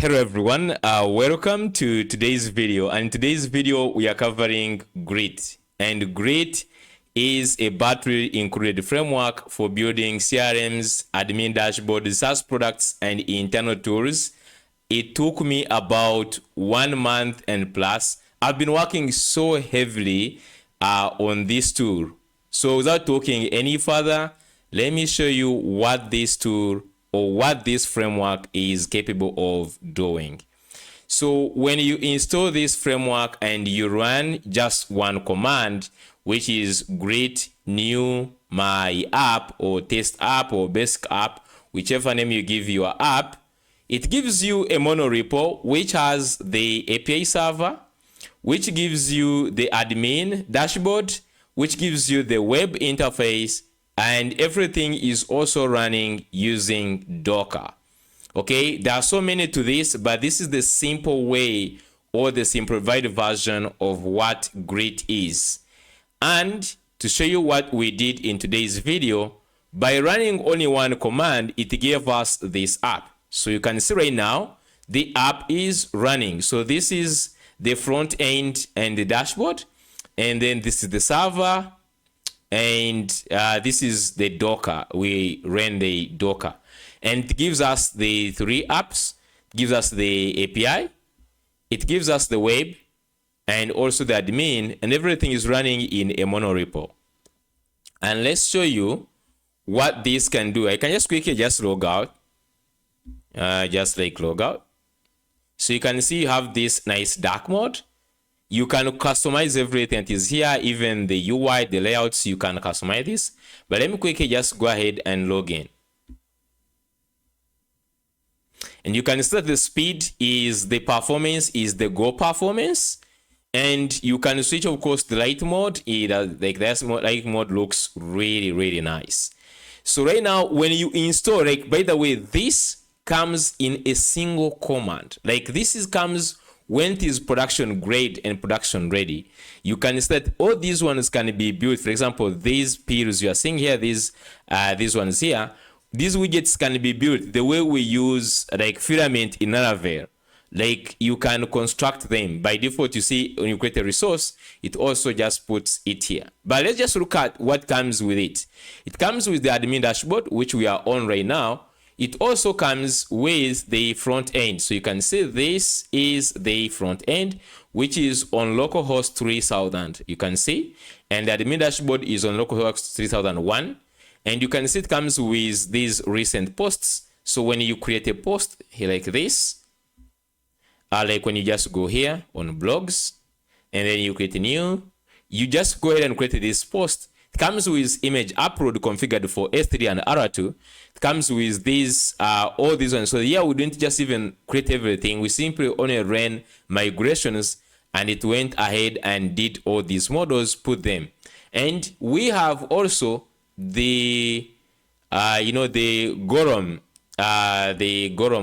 Hello everyone, welcome to today's video. And in today's video we are covering Grit, and Grit is a battery included framework for building CRMs, admin dashboards, SaaS products, and internal tools. It took me about 1 month and plus. I've been working so heavily on this tool. So without talking any further, let me show you what this tool or what this framework is capable of doing. So when you install this framework and you run just one command, which is grit new my app or test app or basic app, whichever name you give your app, it gives you a monorepo which has the API server, which gives you the admin dashboard, which gives you the web interface, and everything is also running using Docker. Okay, there are so many to this, but this is the simple way or the simplified version of what Grit is. And to show you what we did in today's video, by running only one command, it gave us this app. So you can see right now, the app is running. So this is the front end and the dashboard. And then this is the server. And this is the Docker. We ran the Docker. And it gives us the 3 apps, gives us the API, it gives us the web, and also the admin, and everything is running in a monorepo. And let's show you what this can do. I can just quickly just log out. Just like log out. So you can see you have this nice dark mode. You can customize everything that is here, even the UI, the layouts, you can customize this. But let me quickly just go ahead and log in. And you can see that the speed is the performance, is the Go performance. And you can switch, of course, the light mode. Like this light mode looks really, really nice. So right now, when you install, like, by the way, this comes in a single command. Like this comes when it is production grade and production ready. You can see that all these ones can be built. For example, these peers you are seeing here, these ones here, these widgets can be built the way we use like filament in Laravel. Like you can construct them. By default, you see when you create a resource, it also just puts it here. But let's just look at what comes with it. It comes with the admin dashboard, which we are on right now. It also comes with the front end. So you can see this is the front end, which is on localhost 3000. You can see, and the admin dashboard is on localhost 3001. And you can see it comes with these recent posts. So when you create a post here like this, like when you just go here on blogs, and then you create a new, you just go ahead and create this post. It comes with image upload configured for S3 and R2. It comes with these, all these ones. So here we didn't just even create everything. We simply only ran migrations, and it went ahead and did all these models, put them. And we have also the, the GORM.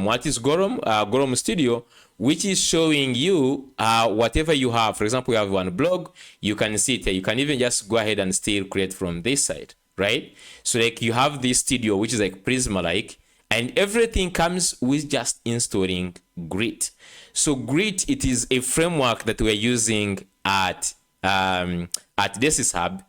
What is GORM? GORM Studio, which is showing you whatever you have. For example, you have one blog, you can see it here. You can even just go ahead and still create from this side, right? So like you have this studio, which is like Prisma-like, and everything comes with just installing Grit. So Grit, it is a framework that we're using at Desys Hub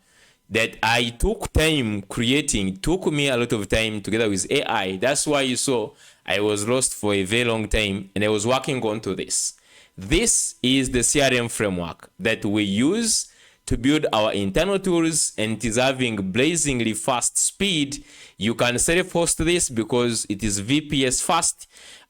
that I took time creating. It took me a lot of time together with AI. That's why you saw I was lost for a very long time, and I was working onto this. This is the CRM framework that we use to build our internal tools, and it is having blazingly fast speed. You can self-host this because it is VPS fast.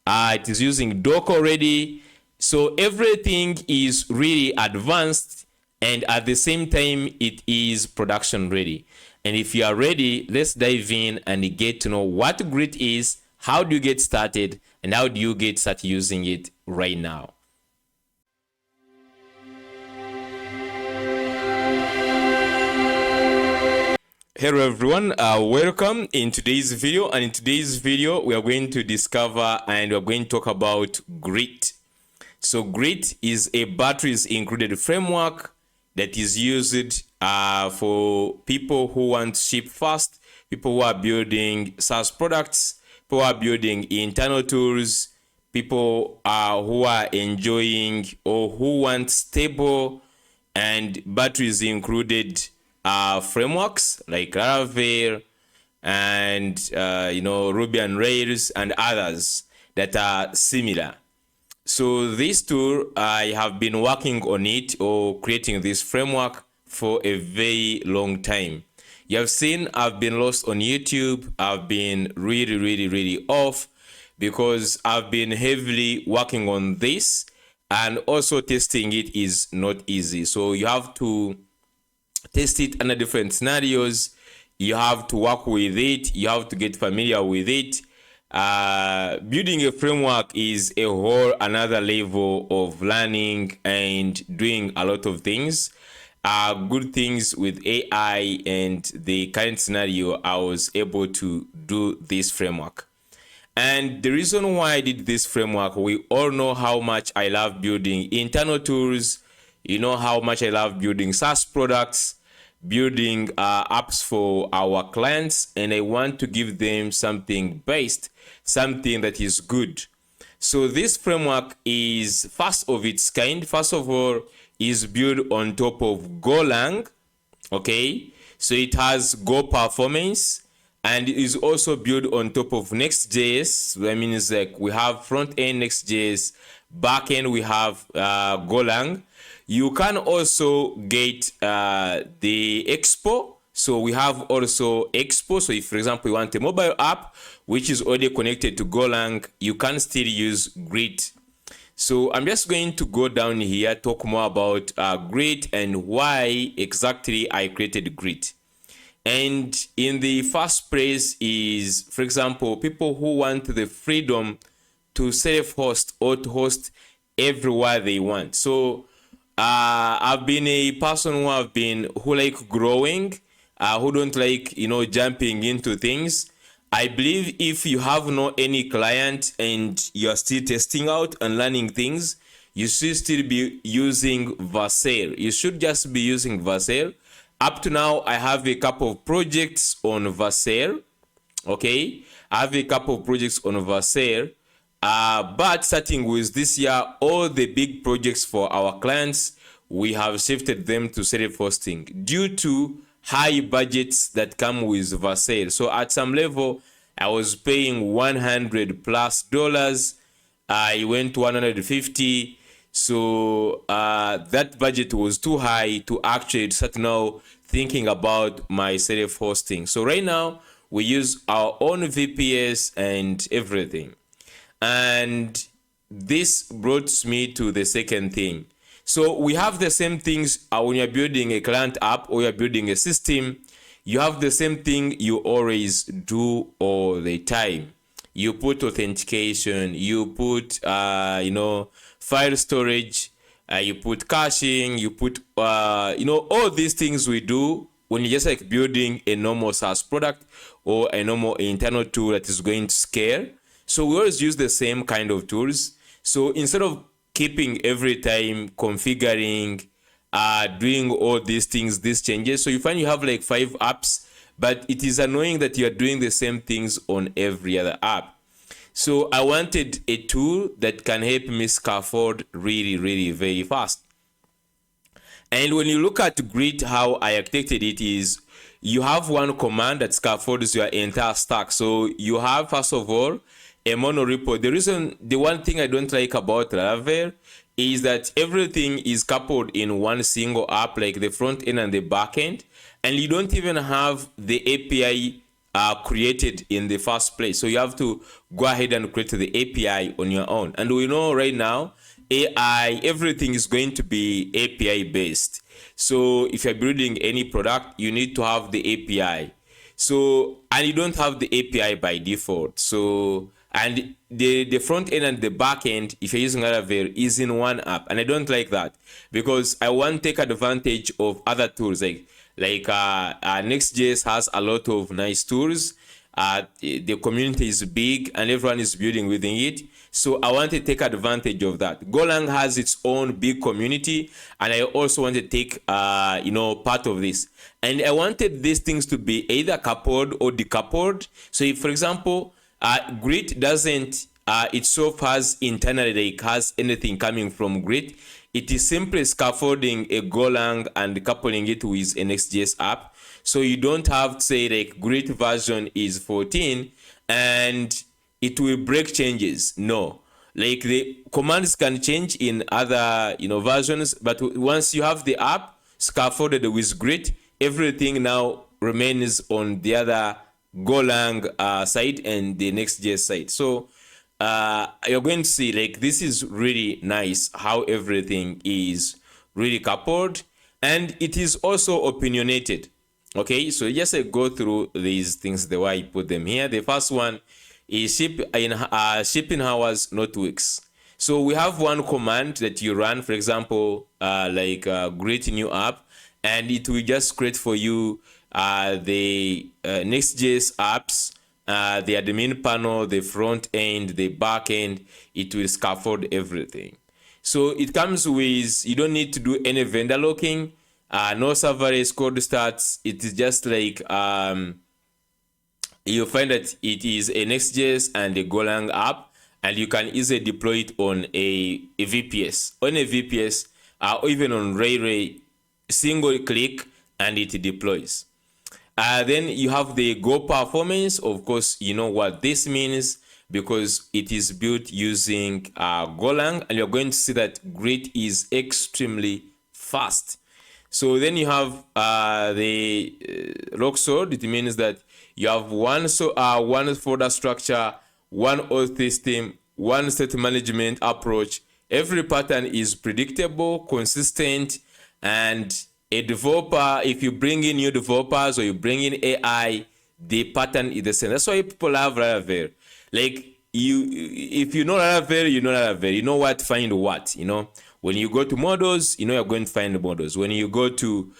It is using Docker already. So everything is really advanced, and at the same time, it is production ready. And if you are ready, let's dive in and get to know what Grit is, how do you get started, and how do you get started using it right now. Hello everyone, welcome in today's video. And in today's video, we are going to discover and we're going to talk about Grit. So Grit is a batteries included framework that is used for people who want to ship fast, people who are building SaaS products, people who are building internal tools, people who are enjoying or who want stable and batteries included frameworks like Laravel and Ruby on Rails and others that are similar. So this tool, I have been working on it or creating this framework for a very long time. You have seen I've been lost on YouTube. I've been really off because I've been heavily working on this, and also testing it is not easy. So you have to test it under different scenarios. You have to work with it. You have to get familiar with it. Building a framework is a whole another level of learning and doing a lot of things. Good things with AI and the current scenario, I was able to do this framework. And the reason why I did this framework, we all know how much I love building internal tools. You know how much I love building SaaS products, building apps for our clients, and I want to give them something based, something that is good. So this framework is first of its kind. First of all, is built on top of Golang. Okay, so it has Go performance, and is also built on top of Next.js. That means like we have front end Next.js, back end we have Golang. You can also get the Expo. So we have also Expo. So if, for example, you want a mobile app which is already connected to Golang, you can still use Grid. So I'm just going to go down here, talk more about Grid and why exactly I created Grid. And in the first place is, for example, people who want the freedom to self-host or to host everywhere they want. So I've been a person who like growing, who don't like, jumping into things. I believe if you have no any client and you're still testing out and learning things, you should still be using Vercel. You should just be using Vercel. Up to now, I have a couple of projects on Vercel. Okay, I have a couple of projects on Vercel. But starting with this year, all the big projects for our clients, we have shifted them to self-hosting due to high budgets that come with Vercel. So at some level, I was paying $100+. I went to 150. So that budget was too high to actually start now thinking about my self-hosting. So right now, we use our own VPS and everything. And this brought me to the second thing. So we have the same things when you're building a client app or you're building a system. You have the same thing you always do all the time. You put authentication, you put file storage, you put caching, you put all these things we do when you're just like building a normal SaaS product or a normal internal tool that is going to scale. So we always use the same kind of tools. So instead of keeping every time configuring, doing all these things, these changes, so you find you have like 5 apps, but it is annoying that you're doing the same things on every other app. So I wanted a tool that can help me scaffold really very fast. And when you look at Grid, how I architected it is, you have one command that scaffolds your entire stack. So you have, first of all, a monorepo. The one thing I don't like about Laravel is that everything is coupled in one single app, like the front end and the back end, and you don't even have the API created in the first place. So you have to go ahead and create the API on your own. And we know right now, AI, everything is going to be API based. So if you're building any product, you need to have the API. So, and you don't have the API by default. So, and the front end and the back end, if you're using Laravel, is in one app. And I don't like that because I want to take advantage of other tools like Next.js has a lot of nice tools. The community is big and everyone is building within it. So I want to take advantage of that. Golang has its own big community, and I also want to take part of this. And I wanted these things to be either coupled or decoupled. So if, for example, Grid doesn't itself has internally, like, has anything coming from Grid. It is simply scaffolding a Golang and coupling it with a Next.js app. So you don't have to say like Grid version is 14 and it will break changes. No, like the commands can change in other versions, but once you have the app scaffolded with Grid, everything now remains on the other Golang side and the Next.js side. So you're going to see like this is really nice how everything is really coupled, and it is also opinionated. Okay, so just go through these things the way I put them here. The first one is shipping hours, not weeks. So we have one command that you run, for example, create new app, and it will just create for you the Next.js apps, the admin panel, the front end, the back end. It will scaffold everything. So it comes with, you don't need to do any vendor locking, no serverless code starts. It is just like you find that it is a Next.js and a Golang app, and you can easily deploy it on a VPS, or even on Ray, single click, and it deploys. Then you have the Go performance. Of course, you know what this means because it is built using Golang, and you're going to see that Grid is extremely fast. So then you have the rock solid. It means that you have one folder structure, one auth system, one state management approach. Every pattern is predictable, consistent, and a developer, if you bring in new developers or you bring in AI, the pattern is the same. That's why people love Laravel. Like if you know Laravel, you know Laravel. You know what to find what. When you go to models, you're going to find models. When you go to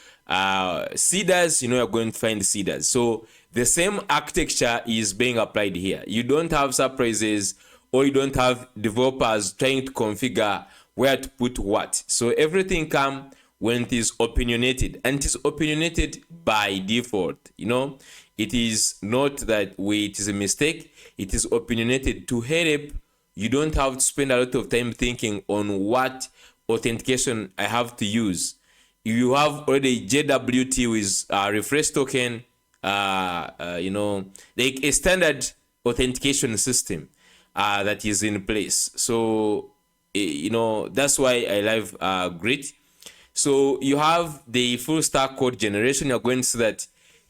seeders, you're going to find seeders. So the same architecture is being applied here. You don't have surprises, or you don't have developers trying to configure where to put what. So everything comes when it is opinionated, and it is opinionated by default. It is not that it is a mistake. It is opinionated to help. You don't have to spend a lot of time thinking on what authentication I have to use. You have already JWT with refresh token, like a standard authentication system that is in place. So that's why I love Grid. So you have the full stack code generation. You're going to see that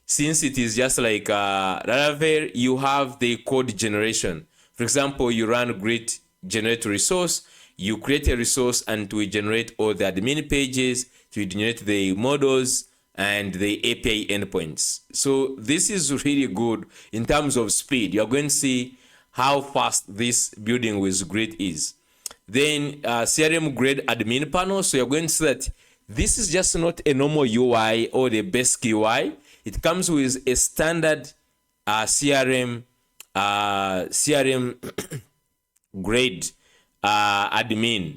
since it is just like Laravel, you have the code generation. For example, you run Grid generate resource, you create a resource, and we generate all the admin pages, to generate the models and the API endpoints. So this is really good in terms of speed. You're going to see how fast this building with Grid is. Then CRM Grid admin panel. So you're going to see that this is just not a normal UI or the basic UI. It comes with a standard CRM grade admin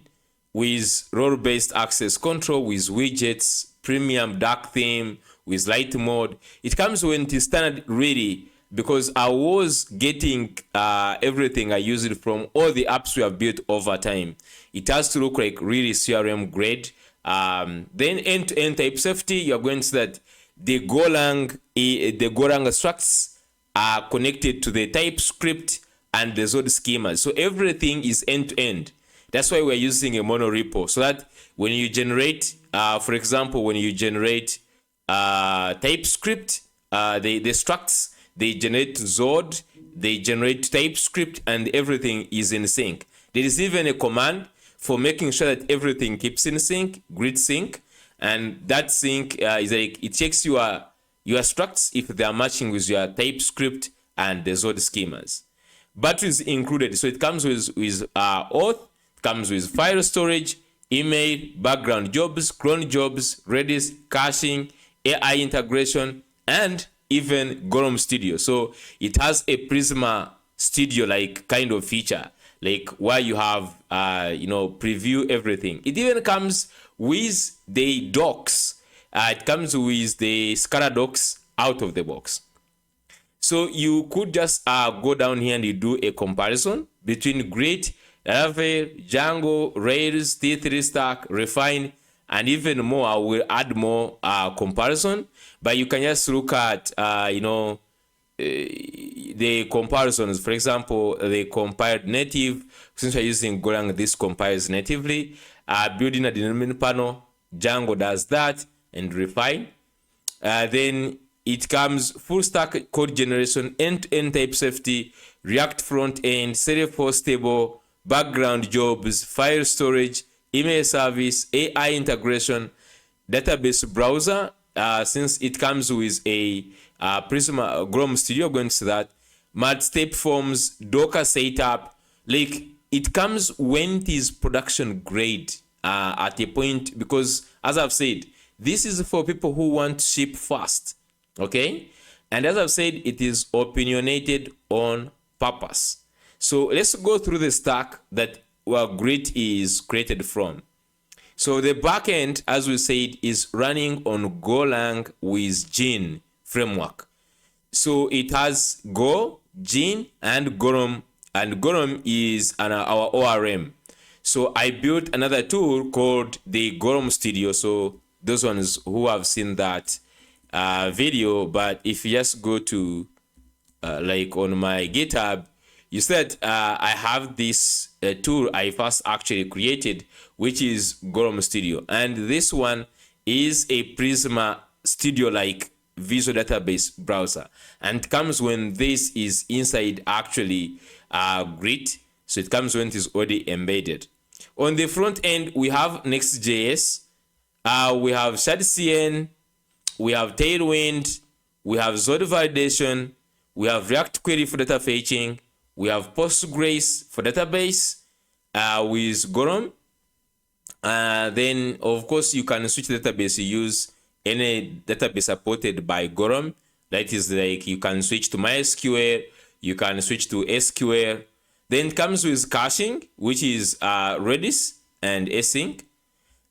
with role-based access control, with widgets, premium dark theme, with light mode. It comes when it is standard really, because I was getting everything I used from all the apps we have built over time. It has to look like really CRM grade. Then end-to-end type safety, you're going to see that the Golang structs are connected to the TypeScript and the Zod schemas. So everything is end-to-end. That's why we're using a monorepo, so that when you generate, for example, when you generate TypeScript, the structs, they generate Zod, they generate TypeScript, and everything is in sync. There is even a command for making sure that everything keeps in sync, grid sync, and that sync is like it checks your structs if they are matching with your TypeScript and the Zod schemas. Batteries included, so it comes with Auth, comes with file storage, email, background jobs, cron jobs, Redis, caching, AI integration, and even GORM Studio. So it has a Prisma Studio like kind of feature, like where you have preview everything. It even comes with the docs. It comes with the Scala docs out of the box. So you could just go down here and you do a comparison between Grit, Laravel, Django, Rails, T3 Stack, Refine, and even more. I will add more comparison, but you can just look at, the comparisons. For example, they compiled native. Since we're using Golang, this compiles natively. Building a dynamic panel, Django does that, and Refine. Then it comes full stack code generation, end-to-end type safety, React front end, self-host table, background jobs, file storage, email service, AI integration, database browser. Since it comes with a Prisma GORM Studio, going to that, multi-step forms, Docker setup. Like, it comes when it is production grade at a point, because as I've said, this is for people who want to ship fast, okay? And as I've said, it is opinionated on purpose. So let's go through the stack that Grit is created from. So the backend, as we said, is running on Golang with Gin framework. So it has Go, Gin, and GORM, and GORM is our ORM. So I built another tool called the GORM Studio. So those ones who have seen that video, but if you just go to like on my GitHub, you said I have this tool I first actually created, which is GORM Studio, and this one is a Prisma Studio like visual database browser, and comes when this is inside actually Grit. So it comes when it is already embedded. On the front end, we have Next.js, we have ShardCN, we have Tailwind, we have Zod validation, we have React query for data fetching, we have Postgres for database with GORM. Then, of course, you can switch database. You use any database supported by GORM. That is, like, you can switch to MySQL, you can switch to SQL. Then it comes with caching, which is Redis and async.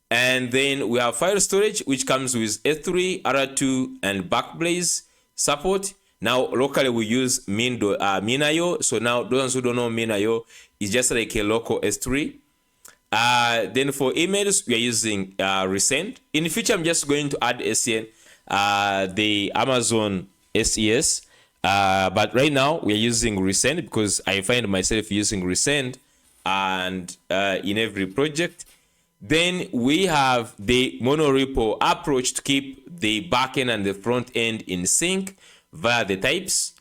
And then we have file storage, which comes with S3, R2, and Backblaze support. Now, locally, we use min.io. So now, those who don't know min.io, is just like a local S3. Then for emails, we are using Resend. In the future, I'm just going to add SCN, the Amazon SES. But right now, we are using Resend because I find myself using Resend and in every project. Then we have the monorepo approach to keep the backend and the front end in sync via the types.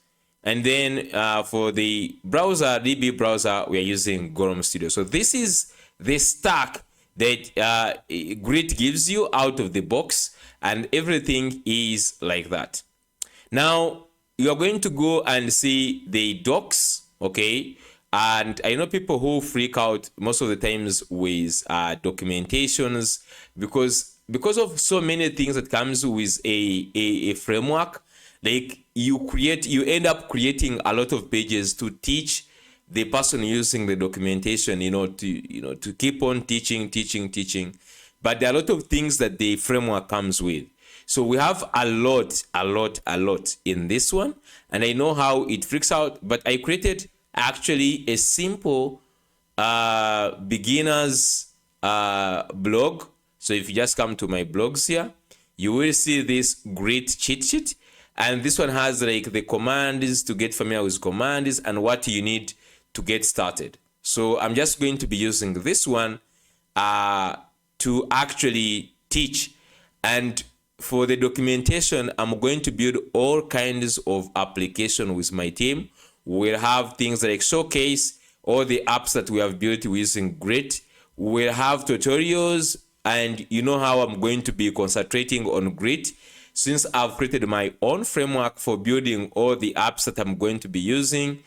And then for the browser, DB browser, we are using GORM Studio. So this is the stack that Grit gives you out of the box, and everything is like that. Now, you are going to go and see the docs, okay? And I know people who freak out most of the times with documentations because of so many things that comes with a framework. Like you end up creating a lot of pages to teach the person using the documentation, to keep on teaching. But there are a lot of things that the framework comes with. So we have a lot in this one, and I know how it freaks out, but I created actually a simple beginners blog. So if you just come to my blogs here, you will see this great cheat sheet, and this one has like the commands to get familiar with commands and what you need to get started. So I'm just going to be using this one to actually teach. And for the documentation, I'm going to build all kinds of application with my team. We'll have things like showcase all the apps that we have built using Grit. We'll have tutorials, and you know how I'm going to be concentrating on Grit since I've created my own framework for building all the apps that I'm going to be using.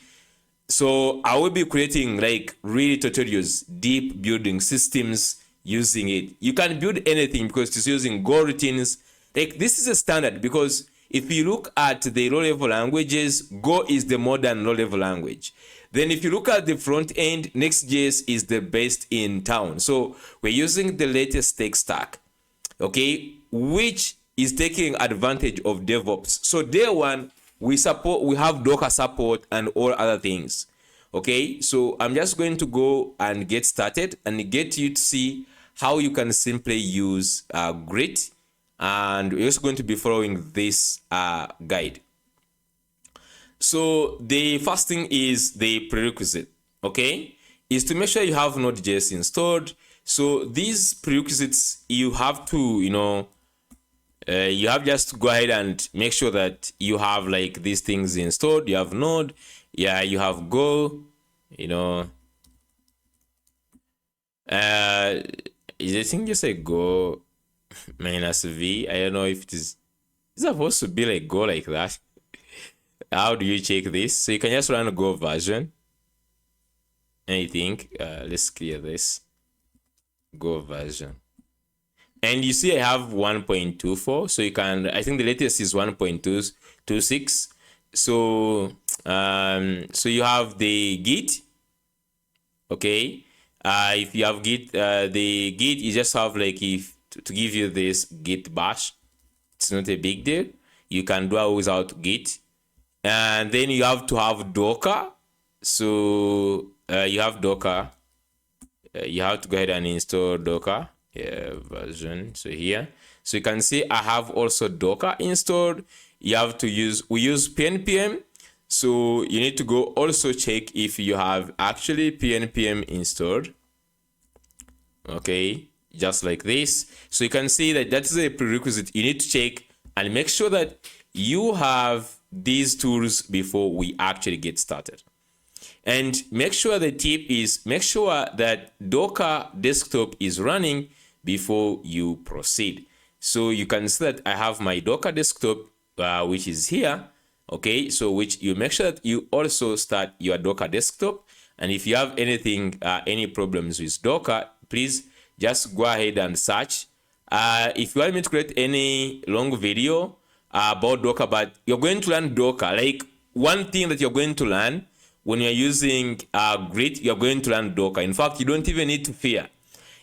So I will be creating like really tutorials, deep building systems using it. You can build anything because it's using Go routines. Like this is a standard, because if you look at the low-level languages, Go is the modern low-level language. Then if you look at the front end, Next.js is the best in town. So we're using the latest tech stack, okay, which is taking advantage of DevOps. So day one, we have Docker support and all other things. Okay, so I'm just going to go and get started and get you to see how you can simply use Grit, and we're also going to be following this guide. So the first thing is the prerequisite, okay, is to make sure you have Node.js installed. So these prerequisites, you have to, you have just to go ahead and make sure that you have like these things installed. You have Node, yeah, you have Go, is the thing you say Go -V? I don't know if it is supposed to be like Go like that. How do you check this? So you can just run a Go version. And I think, let's clear this. Go version. And you see I have 1.24. So you can, I think the latest is 1.26. So, so you have the Git. Okay. If you have Git, the Git, you just have like, if to give you this Git bash, it's not a big deal. You can do it without Git. And then you have to have Docker. So you have Docker. You have to go ahead and install Docker version. So here, so you can see I have also Docker installed. You have to use, we use pnpm. So you need to go also check if you have actually pnpm installed. Okay, just like this. So you can see that that is a prerequisite. You need to check and make sure that you have these tools before we actually get started. And make sure the tip is, make sure that Docker desktop is running before you proceed. So you can see that I have my Docker desktop, which is here. Okay, so which you make sure that you also start your Docker desktop. And if you have anything, any problems with Docker, please just go ahead and search. If you want me to create any long video about Docker, but you're going to learn Docker, like one thing that you're going to learn when you're using Grit, you're going to learn Docker. In fact, you don't even need to fear.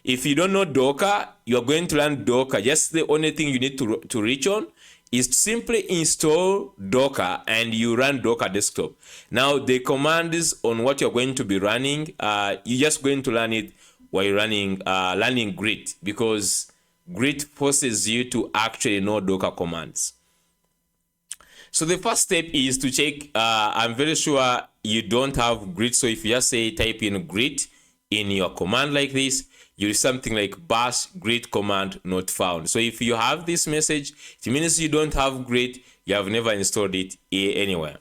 If you don't know Docker, you're going to learn Docker. Just the only thing you need to reach on is to simply install Docker and you run Docker desktop. Now, the commands on what you're going to be running, you're just going to learn it while you're learning Grit, because Grit forces you to actually know Docker commands. So the first step is to check, I'm very sure you don't have Grit. So if you just say type in Grit in your command like this, you'll something like bash Grit command not found. So if you have this message, it means you don't have Grit, you have never installed it anywhere.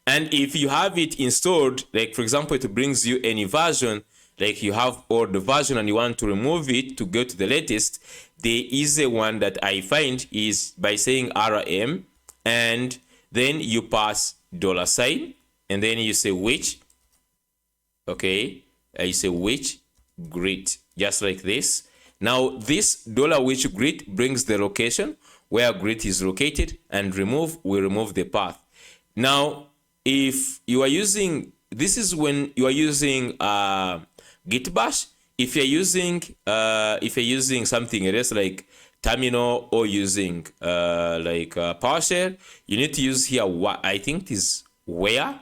And if you have it installed, like for example, it brings you any version, like you have old version and you want to remove it to go to the latest, the easy one that I find is by saying rm, and then you pass $, and then you say which, okay, you say which Grit, just like this. Now this $which Grit brings the location where Grit is located, and we remove the path. Now if you are using, this is when you are using Git bash. If you're using something else like terminal or using PowerShell, you need to use here what I think is where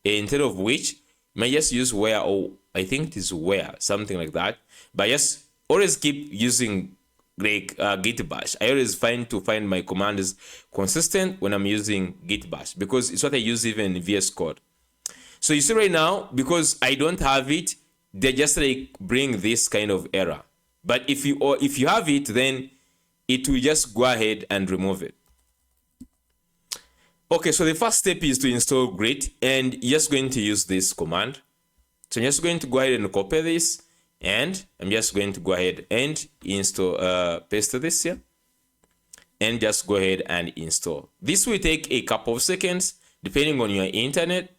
instead of which. You may just use where, or I think it is where, something like that. But yes, always keep using like Git bash. I always find my commands consistent when I'm using Git bash, because it's what I use even in VS Code. So you see right now, because I don't have it, they just like bring this kind of error. But if you have it, then it will just go ahead and remove it. Okay, so the first step is to install Grit, and you're just going to use this command. So I'm just going to go ahead and copy this, and I'm just going to go ahead and install, paste this here, and just go ahead and install. This will take a couple of seconds, depending on your internet.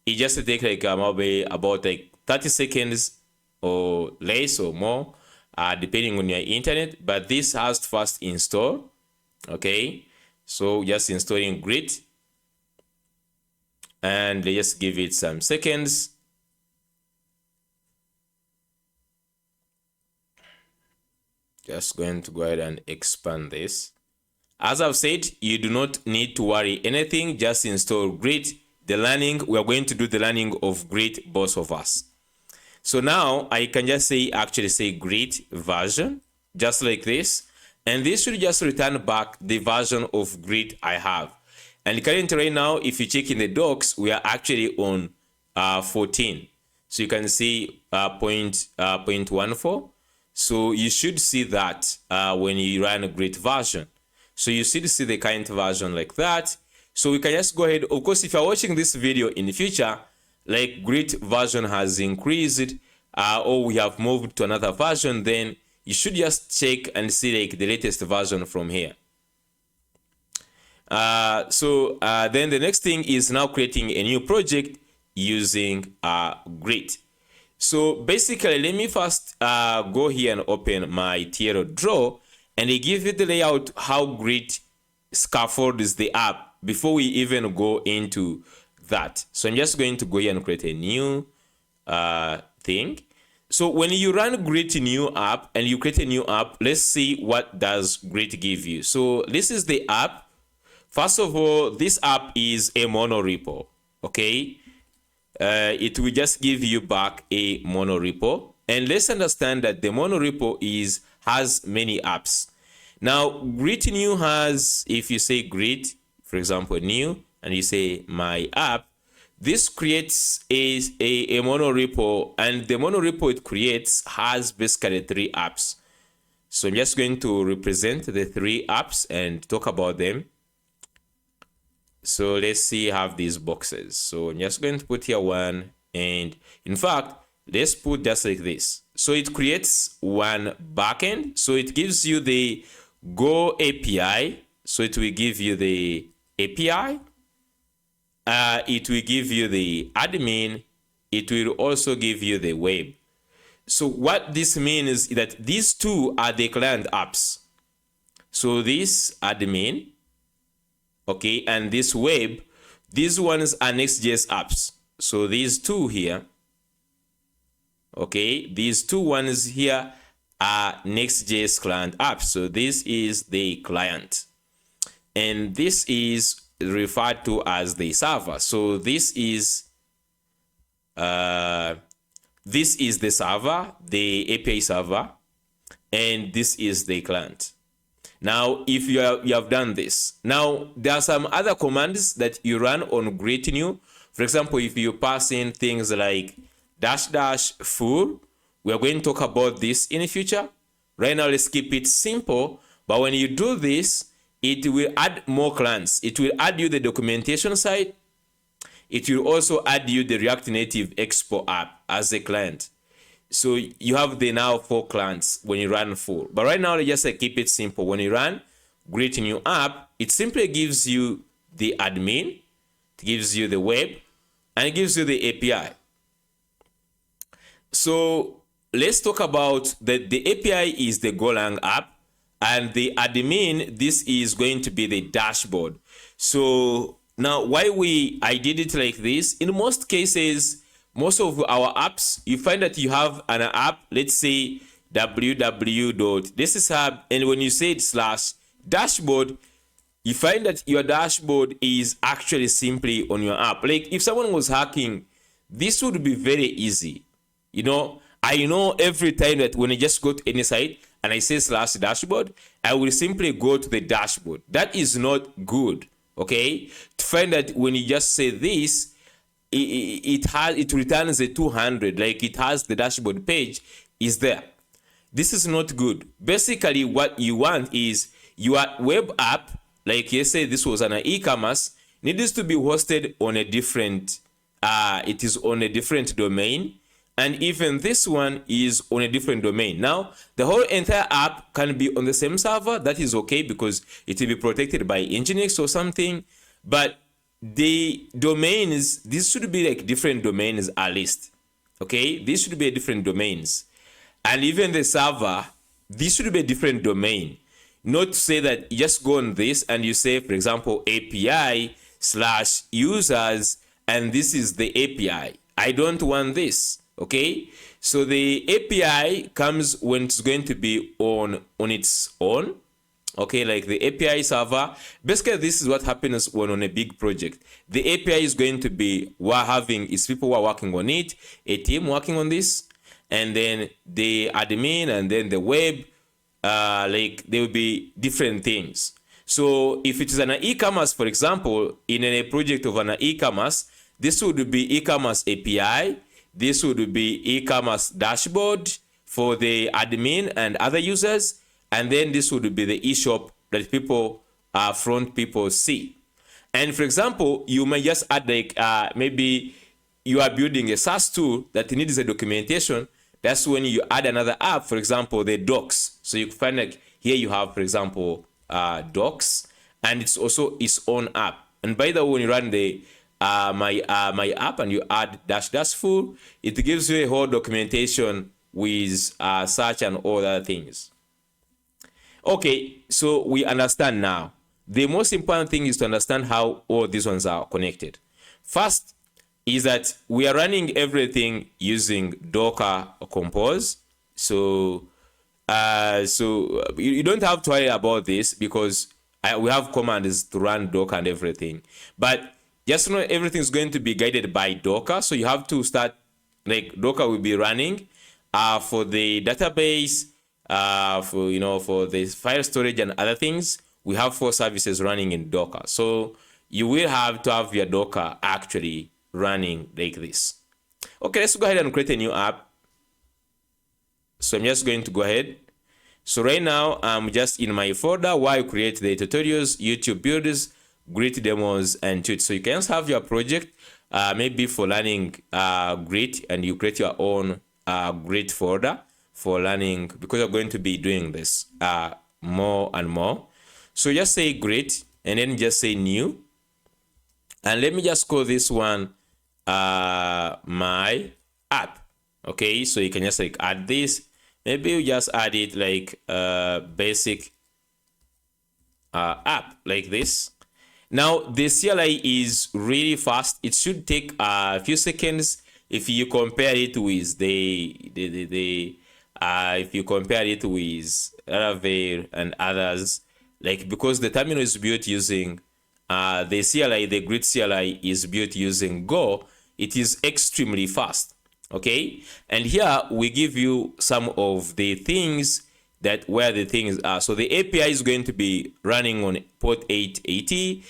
It just take like maybe about like 30 seconds or less or more, depending on your internet. But this has to first install. Okay, so just installing Grit, and just give it some seconds. Just going to go ahead and expand this. As I've said, you do not need to worry anything, just install Grit. The learning, we are going to do the learning of Grit, both of us. So now I can just actually say Grit version, just like this. And this should just return back the version of Grit I have. And currently right now, if you check in the docs, we are actually on 14. So you can see 0.14. So you should see that when you run a Grit version. So you should see the current version like that. So we can just go ahead. Of course, if you're watching this video in the future, like Grit version has increased or we have moved to another version, then you should just check and see like the latest version from here. Then the next thing is now creating a new project using Grit. So basically, let me first go here and open my TLO draw, and I give you the layout how Grit scaffolds the app before we even go into that. So I'm just going to go here and create a new thing. So when you run Grit new app and you create a new app, let's see what does Grit give you. So this is the app. First of all, this app is a monorepo, okay? It will just give you back a monorepo. And let's understand that the monorepo has many apps. Now, Grit new has, if you say Grit, for example, new, and you say my app, this creates a monorepo, and the monorepo it creates has basically 3 apps. So I'm just going to represent the 3 apps and talk about them. So let's see, have these boxes. So I'm just going to put here one, and in fact, let's put just like this. So it creates one backend. So it gives you the Go API. So it will give you the API. It will give you the admin. It will also give you the web. So what this means is that these 2 are the client apps. So this admin, okay, and this web, these ones are Next.js apps. So these 2 here, okay, these 2 ones here are Next.js client apps. So this is the client, and this is referred to as the server. So this is the server, the API server, and this is the client. Now, if you have done this, now there are some other commands that you run on Grit new. For example, if you pass in things like -- full, we are going to talk about this in the future. Right now, let's keep it simple. But when you do this, it will add more clients. It will add you the documentation side. It will also add you the React Native Expo app as a client. So you have the now 4 clients when you run full. But right now, let's just keep it simple. When you run Grit new app, it simply gives you the admin, it gives you the web, and it gives you the API. So let's talk about the API is the Golang app, and the admin, this is going to be the dashboard. So now why I did it like this, in most cases, most of our apps, you find that you have an app, let's say www.this_hub, and when you say /dashboard, you find that your dashboard is actually simply on your app. Like if someone was hacking, this would be very easy. You know, I know every time that when I just go to any site and I say /dashboard, I will simply go to the dashboard. That is not good, okay? To find that when you just say this, it returns a 200, like it has the dashboard page is there. This is not good. Basically, what you want is your web app, like you say this was an e-commerce, needs to be hosted on a different, it is on a different domain, and even this one is on a different domain. Now, the whole entire app can be on the same server. That is okay because it will be protected by Nginx or something, but the domains, this should be like different domains at least, okay? This should be different domains. And even the server, this should be a different domain. Not to say that you just go on this and you say, for example, API/users, and this is the API. I don't want this, okay? So the API comes when it's going to be on its own, Okay, like the API server. Basically, this is what happens when on a big project. The API is going to be is people who are working on it, a team working on this, and then the admin, and then the web. Like there will be different things. So if it is an e-commerce, for example, in a project of an e-commerce, this would be e-commerce API. This would be e-commerce dashboard for the admin and other users. And then this would be the eShop that people, front people see. And for example, you may just add like, maybe you are building a SaaS tool that needs a documentation. That's when you add another app, for example, the docs. So you find like here you have, for example, docs, and it's also its own app. And by the way, when you run the my app and you add dash full, it gives you a whole documentation with search and all other things. Okay, so we understand now. The most important thing is to understand how all these ones are connected. First is that we are running everything using Docker Compose. So you don't have to worry about this because we have commands to run Docker and everything. But just know everything is going to be guided by Docker. So you have to start, like Docker will be running for the database, for the file storage and other things. We have 4 services running in Docker. So you will have to have your Docker actually running like this. Okay, let's go ahead and create a new app. So I'm just going to go ahead. So right now I'm just in my folder where I create the tutorials, YouTube builders, Grit demos, and tweets. So you can just have your project maybe for learning Grit, and you create your own Grit folder for learning, because you're going to be doing this more and more. So just say Grit and then just say new, and let me just call this one my app. Okay, so you can just like add this. Maybe you just add it like basic app like this. Now the CLI is really fast. It should take a few seconds if you compare it with if you compare it with Laravel and others, like, because the terminal is built using the CLI, the Grid CLI is built using Go, it is extremely fast. Okay, and here we give you some of the things that where the things are. So the API is going to be running on port 880,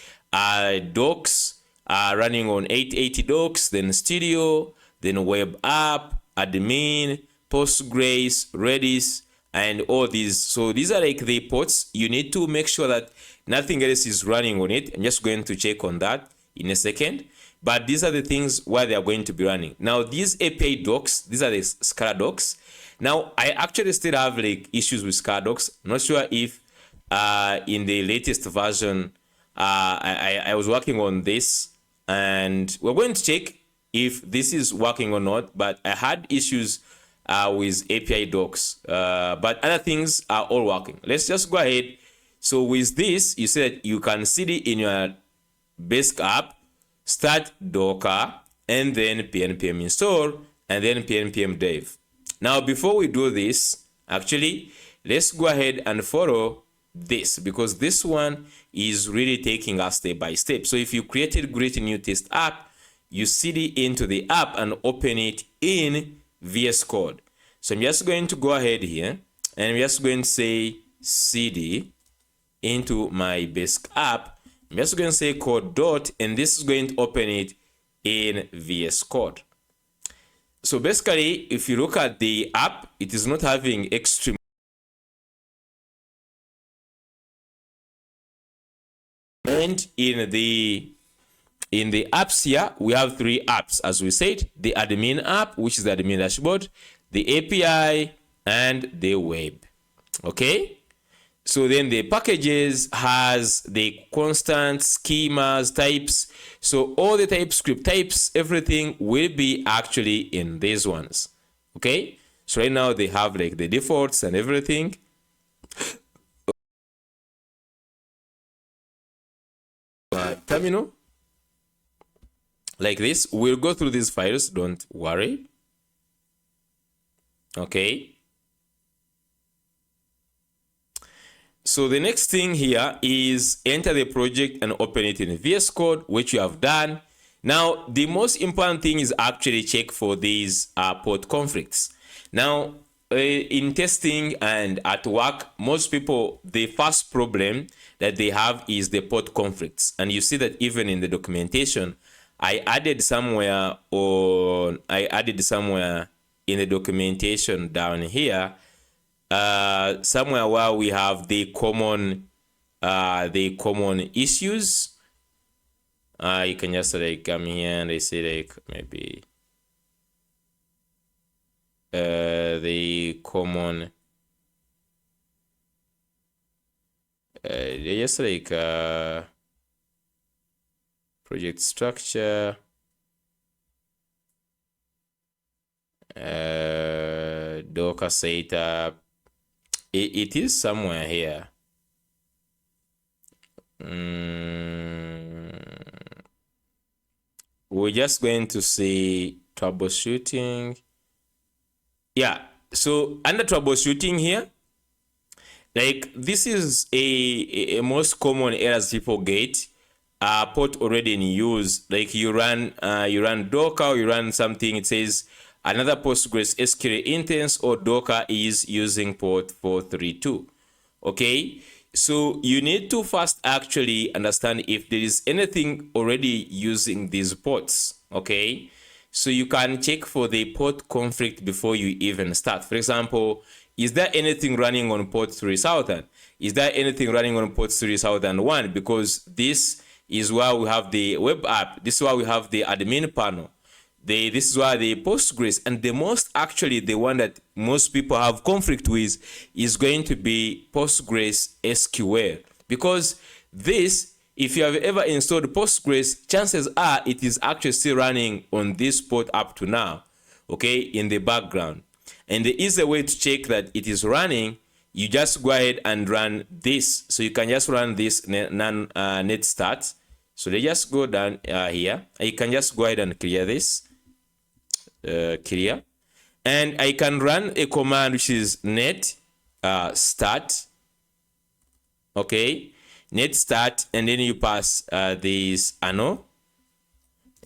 docs running on 880 docs, then studio, then web app, admin, Postgres, Redis, and all these. So these are like the ports. You need to make sure that nothing else is running on it. I'm just going to check on that in a second. But these are the things where they are going to be running. Now, these API docs, these are the Scala docs. Now, I actually still have like issues with Scala docs. Not sure if in the latest version, I was working on this, and we're going to check if this is working or not. But I had issues with API docs, but other things are all working. Let's just go ahead. So with this, you said you can cd in your basic app, start Docker, and then npm install, and then npm dev. Now, before we do this, actually, let's go ahead and follow this, because this one is really taking us step by step. So if you created Grit new test app, you cd into the app and open it in VS Code. So I'm just going to go ahead here, and I'm just going to say cd into my basic app. I'm just going to say code dot, and this is going to open it in VS Code. So basically, if you look at the app, it is not having extreme. And in the apps here, we have 3 apps, as we said: the admin app, which is the admin dashboard, the API, and the web. Okay. So then the packages has the constant schemas, types. So all the TypeScript types, everything will be actually in these ones. Okay. So right now they have like the defaults and everything. Terminal like this. We'll go through these files, don't worry. Okay. So the next thing here is enter the project and open it in VS Code, which you have done. Now, the most important thing is actually check for these port conflicts. Now, in testing and at work, most people, the first problem that they have is the port conflicts. And you see that even in the documentation, I added somewhere in the documentation down here, somewhere where we have the common issues. You can just like come here and they say like maybe the common they just like project structure, Docker setup. It is somewhere here. We're just going to see troubleshooting. Yeah, so under troubleshooting here, like this is a most common errors people get. Port already in use, like you run Docker, you run something, it says another PostgreSQL instance or Docker is using port 432. Okay, so you need to first actually understand if there is anything already using these ports. Okay, so you can check for the port conflict before you even start. For example, is there anything running on port 3000? Is there anything running on port 3001? Because this is where we have the web app. This is where we have the admin panel. This is why the Postgres, and the most actually the one that most people have conflict with is going to be PostgreSQL, because this, if you have ever installed Postgres, chances are it is actually still running on this port up to now, okay, in the background. And the easy way to check that it is running, you just go ahead and run this. So you can just run this net start. So they just go down here. You can just go ahead and clear this. Clear. And I can run a command which is net start. Okay. Net start. And then you pass this ano.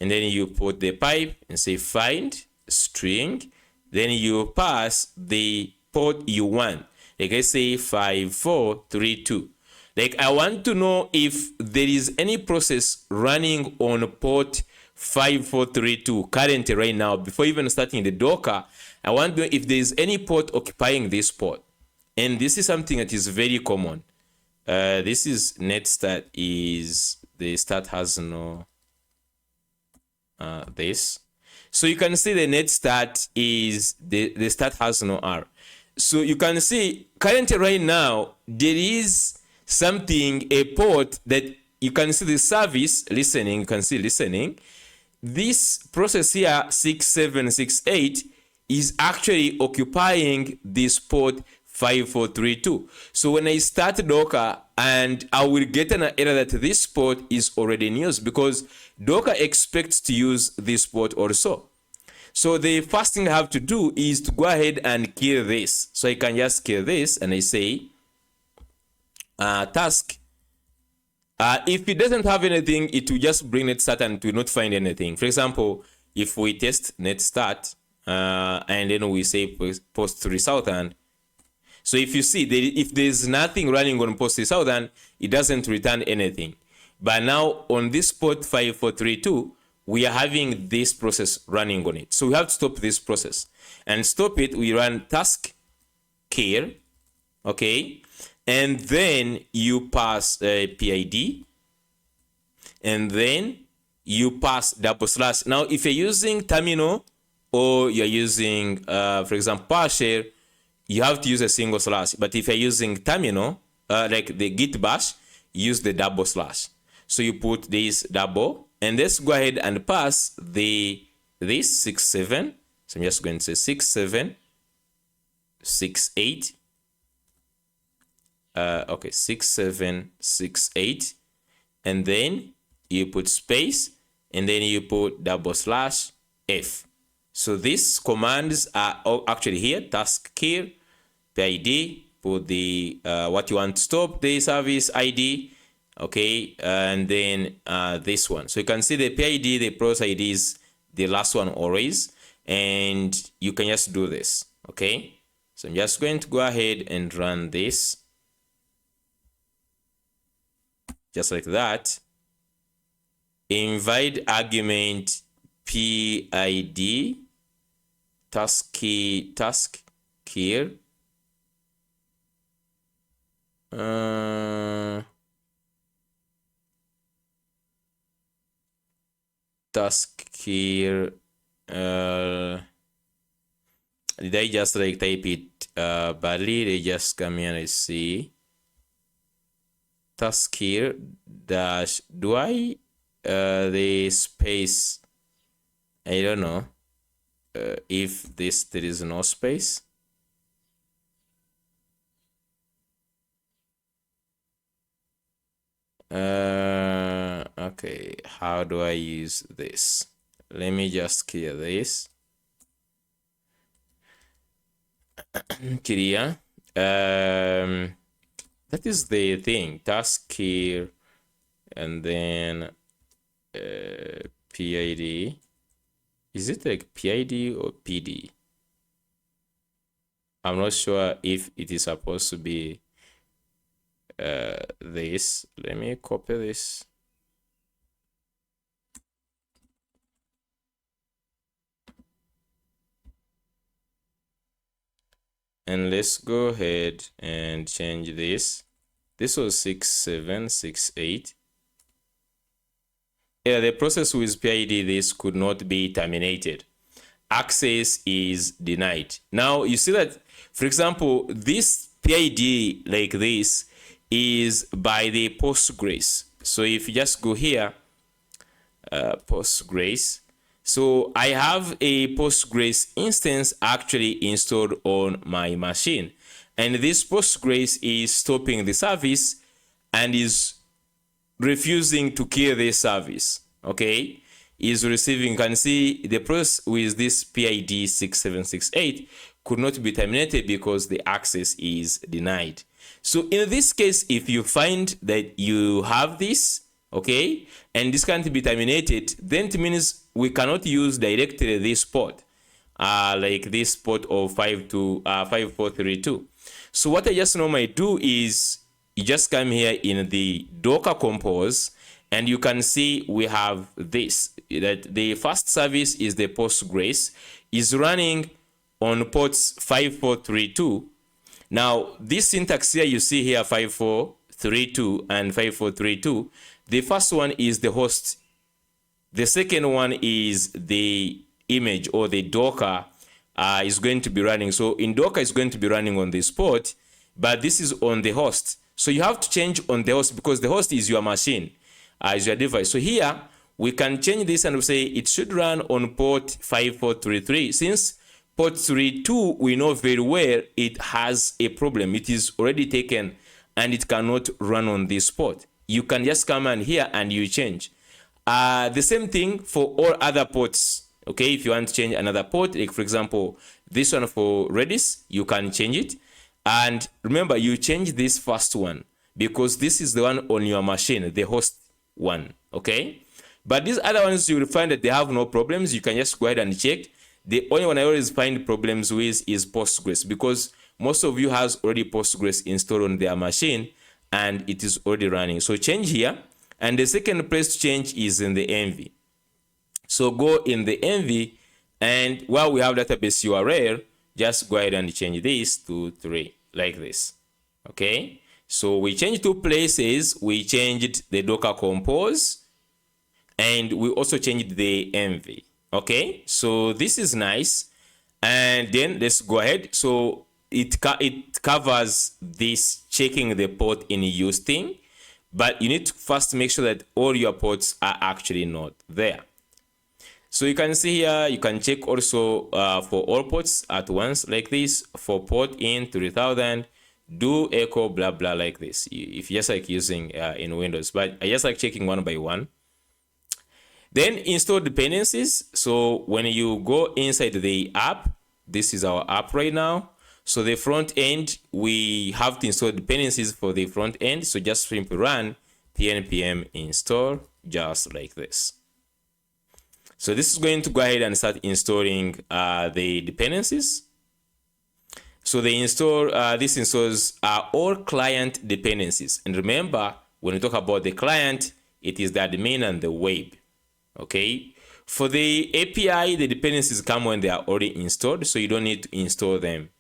And then you put the pipe and say find string. Then you pass the port you want. Like I say 5432. Like I want to know if there is any process running on port 5432 currently right now before even starting the Docker. I want to know if there is any port occupying this port. And this is something that is very common. This is net start is the start has no this. So you can see the net start is the start has no R. So you can see currently right now there is something, a port that you can see the service listening, you can see listening. This process here 6768 is actually occupying this port 5432. So when I start Docker, and I will get an error that this port is already in use because Docker expects to use this port also. So the first thing I have to do is to go ahead and kill this. So I can just kill this and I say task. If it doesn't have anything, it will just bring net start and it will not find anything. For example, if we test net start and then we say post 3000. So if you see, if there's nothing running on post 3000, it doesn't return anything. But now on this port 5432, we are having this process running on it. So we have to stop this process. And stop it, we run task care, okay? And then you pass PID, and then you pass double slash. Now, if you're using terminal or you're using, for example, PowerShell, you have to use a single slash. But if you're using terminal, like the git bash, use the double slash. So you put this double, and let's go ahead and pass this 67. So I'm just going to say 6768. Okay, 6768, and then you put space, and then you put double slash F. So these commands are actually here: task care, PID, put the what you want to stop, the service ID, okay, and then this one. So you can see the PID, the process ID is the last one always, and you can just do this, okay. So I'm just going to go ahead and run this just like that. Invite argument PID task here. Task here. Did I just like type it badly? They just come here and see. Task here dash. Do I the space? I don't know if there is no space. Okay, how do I use this? Let me just clear this. Clear. That is the thing. Task here, and then PID. Is it like PID or PD? I'm not sure if it is supposed to be this. Let me copy this. And let's go ahead and change this. This was 6768. Yeah, the process with PID, this could not be terminated. Access is denied. Now you see that, for example, this PID like this is by the Postgres. So if you just go here, Postgres. So I have a Postgres instance actually installed on my machine. And this Postgres is stopping the service and is refusing to kill this service, okay? Is receiving, you can see the process with this PID 6768 could not be terminated because the access is denied. So in this case, if you find that you have this, okay, and this can't be terminated, then it means we cannot use directly this port, like this port of 5432. So what I just normally do is you just come here in the Docker Compose, and you can see we have this, that the first service is the Postgres, is running on ports 5432. Now, this syntax here, you see here 5432 and 5432. The first one is the host. The second one is the image, or the Docker is going to be running. So in Docker, it's going to be running on this port, but this is on the host. So you have to change on the host because the host is your machine, is your device. So here we can change this and we say it should run on port 5433. Since port 32, we know very well it has a problem. It is already taken and it cannot run on this port. You can just come in here and you change. The same thing for all other ports. Okay, if you want to change another port, like for example, this one for Redis, you can change it. And remember, you change this first one because this is the one on your machine, the host one, okay? But these other ones, you will find that they have no problems. You can just go ahead and check. The only one I always find problems with is Postgres, because most of you has already Postgres installed on their machine and it is already running. So change here. And the second place to change is in the env. So go in the env, and while we have database URL, just go ahead and change this to 3 like this. Okay, so we changed 2 places. We changed the Docker Compose and we also changed the env. Okay, so this is nice. And then let's go ahead. So it covers this checking the port in use thing, but you need to first make sure that all your ports are actually not there. So you can see here, you can check also for all ports at once like this. For port in 3000, do echo blah blah like this. If you just like using in Windows, but I just like checking one by one. Then install dependencies. So when you go inside the app, this is our app right now. So the front end, we have to install dependencies for the front end. So just simply run npm install, just like this. So this is going to go ahead and start installing the dependencies. So they install, this installs all client dependencies. And remember, when we talk about the client, it is the admin and the web. Okay. For the API, the dependencies come when they are already installed, so you don't need to install them.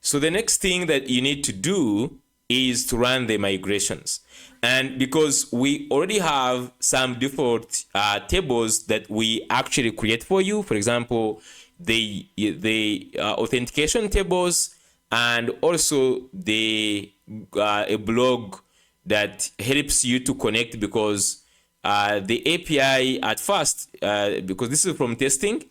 So the next thing that you need to do is to run the migrations. And because we already have some default tables that we actually create for you, for example, the authentication tables, and also the a blog that helps you to connect, because the API at first, because this is from testing,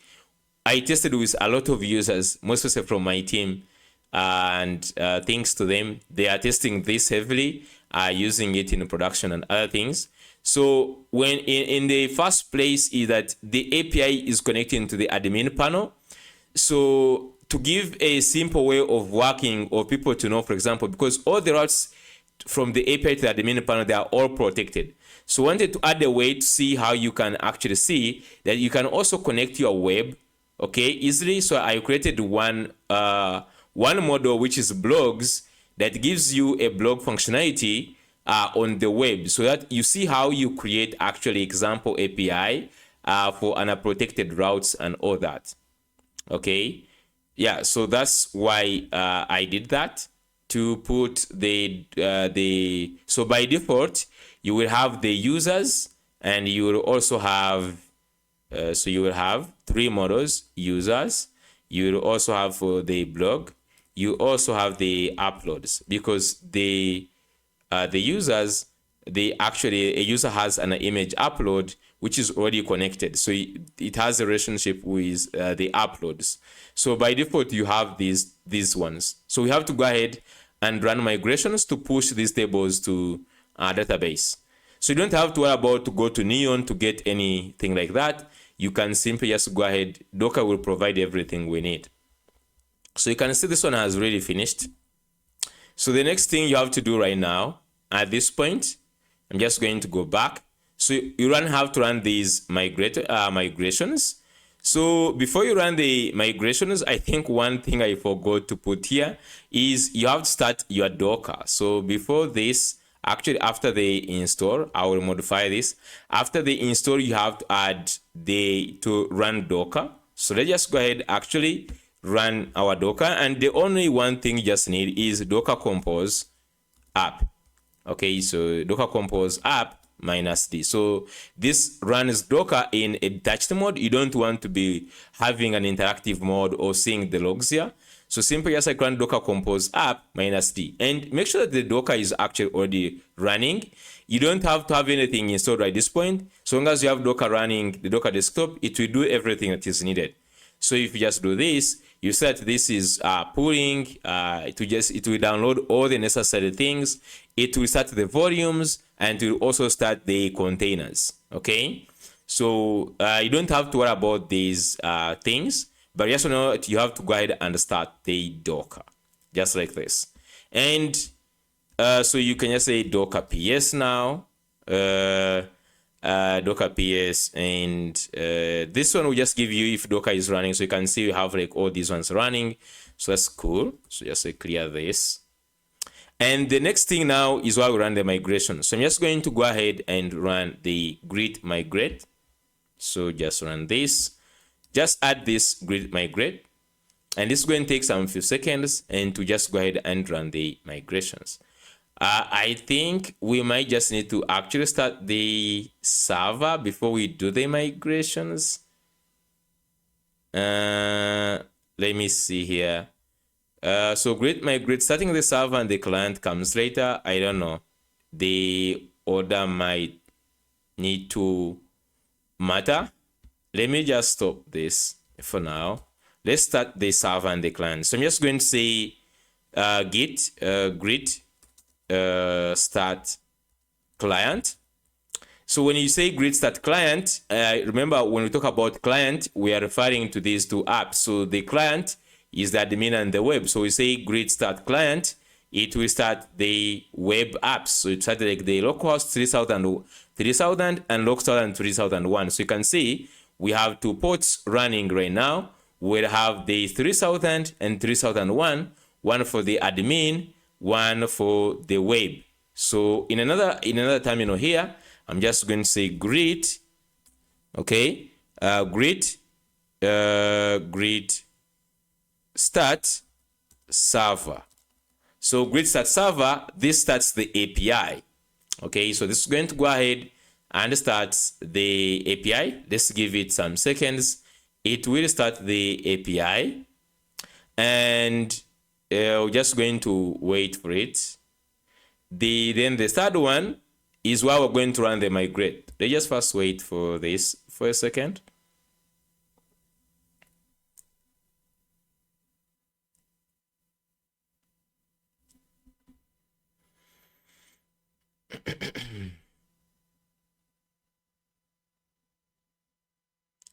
I tested with a lot of users, most especially from my team, and thanks to them, they are testing this heavily, using it in production and other things. So when in the first place is that the API is connecting to the admin panel. So to give a simple way of working, or people to know, for example, because all the routes from the API to the admin panel, they are all protected. So I wanted to add a way to see how you can actually see that you can also connect your web, okay, easily. So I created one model, which is blogs, that gives you a blog functionality on the web, so that you see how you create actually example API for unprotected routes and all that. Okay, yeah, so that's why I did that, to put so by default you will have the users, and you will also have so you will have three models: users, you will also have for the blog, you also have the uploads, because the users, they actually, a user has an image upload which is already connected, so it has a relationship with the uploads. So by default you have these ones. So we have to go ahead and run migrations to push these tables to our database. So you don't have to worry about to go to Neon to get anything like that. You can simply just go ahead. Docker will provide everything we need. So you can see this one has really finished. So the next thing you have to do right now, at this point, I'm just going to go back. So you have to run these migrations. So before you run the migrations, I think one thing I forgot to put here is you have to start your Docker. So before this, actually after the install, I will modify this. After the install, you have to add to run Docker. So let's just go ahead, actually run our Docker, and the only one thing you just need is Docker Compose app. Okay, so Docker Compose app -d. So this runs Docker in a detached mode. You don't want to be having an interactive mode or seeing the logs here. So simply just like run Docker Compose app -d, and make sure that the Docker is actually already running. You don't have to have anything installed at this point. So long as you have Docker running, the Docker desktop, it will do everything that is needed. So if you just do this, you set this is pulling, it will download all the necessary things. It will start the volumes, and it will also start the containers. Okay, so you don't have to worry about these things, but just know that you have to go ahead and start the Docker, just like this. And so you can just say Docker PS now, Docker PS, and this one will just give you if Docker is running, so you can see you have like all these ones running. So that's cool. So just clear this. And the next thing now is why we run the migration. So I'm just going to go ahead and run the grid migrate. So just run this, just add this grid migrate, and this is going to take some few seconds, and to just go ahead and run the migrations. I think we might just need to actually start the server before we do the migrations. Let me see here. So grid migrate, starting the server and the client comes later. I don't know. The order might need to matter. Let me just stop this for now. Let's start the server and the client. So I'm just going to say git grid start client. So when you say grid start client, remember when we talk about client, we are referring to these two apps. So the client is the admin and the web. So we say grid start client, it will start the web apps. So it started like the localhost 3000 and local 3001. So you can see we have 2 ports running right now. We'll have the 3000 and 3001, one for the admin, one for the web. So in another terminal here, I'm just going to say grid, okay, grid start server. So grid start server, this starts the API. Okay, so this is going to go ahead and start the API. Let's give it some seconds. It will start the API, and we're just going to wait for it. Then the third one is where we're going to run the migrate. Let's just first wait for this for a second.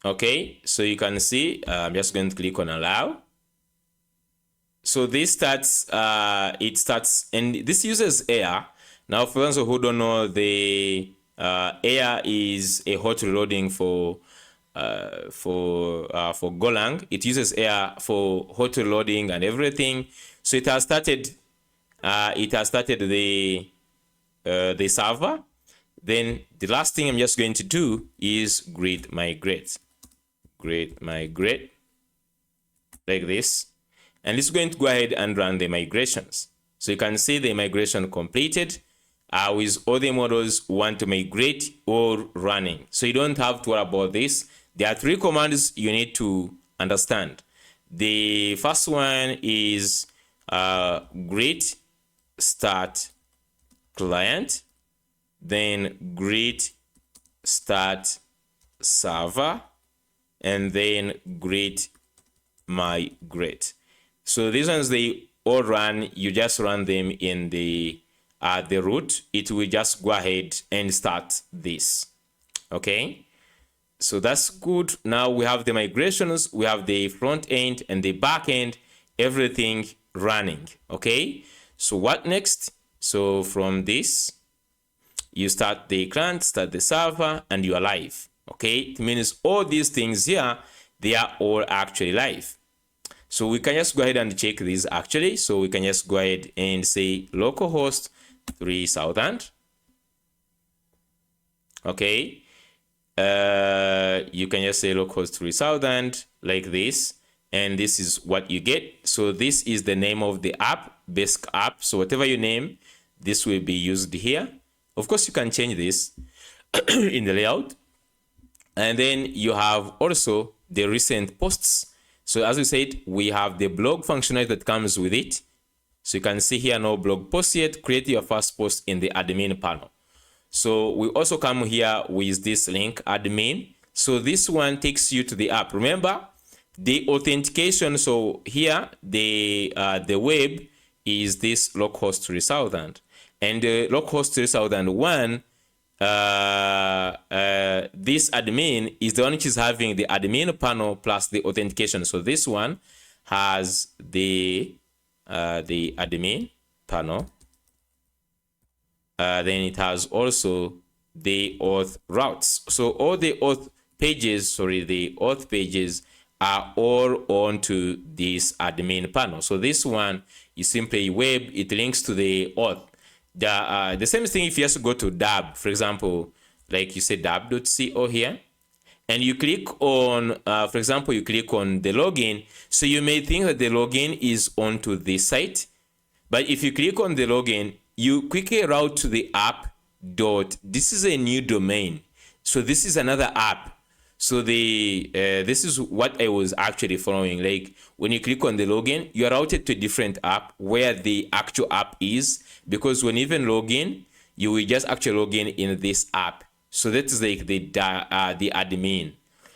Okay, so you can see, I'm just going to click on allow. So this starts, it starts, and this uses air. Now, for those who don't know, the air is a hot reloading for Golang. It uses air for hot reloading and everything. So it has started. The server. Then the last thing I'm just going to do is grid migrate like this, and it's going to go ahead and run the migrations. So you can see the migration completed with all the models want to migrate or running. So you don't have to worry about this. There are 3 commands you need to understand. The first one is grid start client, then grid start server, and then grid migrate. So these ones, they all run, you just run them in the root. It will just go ahead and start this. Okay, so that's good. Now we have the migrations, we have the front end and the back end, everything running. Okay, so what next? So from this, you start the client, start the server, and you are live. Okay, it means all these things here, they are all actually live. So we can just go ahead and check these actually. So we can just go ahead and say localhost 3000. Okay, you can just say localhost 3000 like this, and this is what you get. So this is the name of the app, basic app. So whatever you name, this will be used here. Of course, you can change this in the layout. And then you have also the recent posts. So as we said, we have the blog functionality that comes with it. So you can see here, no blog post yet. Create your first post in the admin panel. So we also come here with this link, admin. So this one takes you to the app. Remember the authentication. So here the web is this localhost 3000, and the localhost 3001. This admin is the one which is having the admin panel plus the authentication. So this one has the admin panel. Then it has also the auth routes. So all the auth pages, are all onto this admin panel. So this one is simply web. It links to the auth. The same thing if you just go to dab, for example, like you say dab.co here, and you click on, for example, you click on the login. So you may think that the login is onto this site, but if you click on the login, you quickly route to the app. This is a new domain. So this is another app. So this is what I was actually following. Like when you click on the login, you are routed to a different app where the actual app is, because when you even log in, you will just actually log in this app. So that is like the admin.